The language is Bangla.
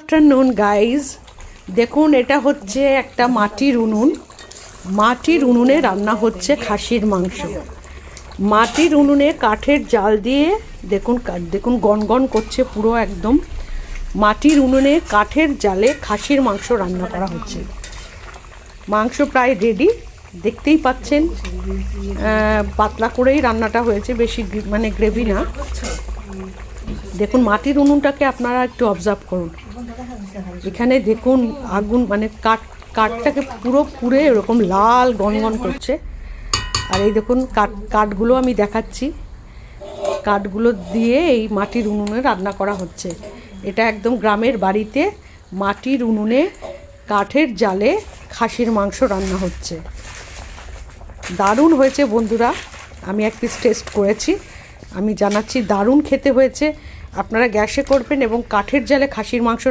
আফটারনুন গাইজ, দেখুন এটা হচ্ছে একটা মাটির উনুন। মাটির উনুনে রান্না হচ্ছে খাসির মাংস। মাটির উনুনে কাঠের জাল দিয়ে দেখুন দেখুন গনগন করছে পুরো একদম। মাটির উনুনে কাঠের জালে খাসির মাংস রান্না করা হচ্ছে। মাংস প্রায় রেডি, দেখতেই পাচ্ছেন। পাতলা করেই রান্নাটা হয়েছে, বেশি মানে গ্রেভি না। দেখুন মাটির উনুনটাকে আপনারা একটু অবজার্ভ করুন। এখানে দেখুন আগুন মানে কাঠটাকে পুরো পুড়ে এরকম লাল গনগন করছে। আর এই দেখুন কাঠগুলো আমি দেখাচ্ছি, কাঠগুলো দিয়ে এই মাটির উনুনে রান্না করা হচ্ছে। এটা একদম গ্রামের বাড়িতে মাটির উনুনে কাঠের জালে খাসির মাংস রান্না হচ্ছে। দারুণ হয়েছে বন্ধুরা, আমি এক পিস টেস্ট করেছি, আমি জানাচ্ছি দারুণ খেতে হয়েছে। আপনারা গ্যাসে করবেন এবং কাঠের জালে খাসির মাংস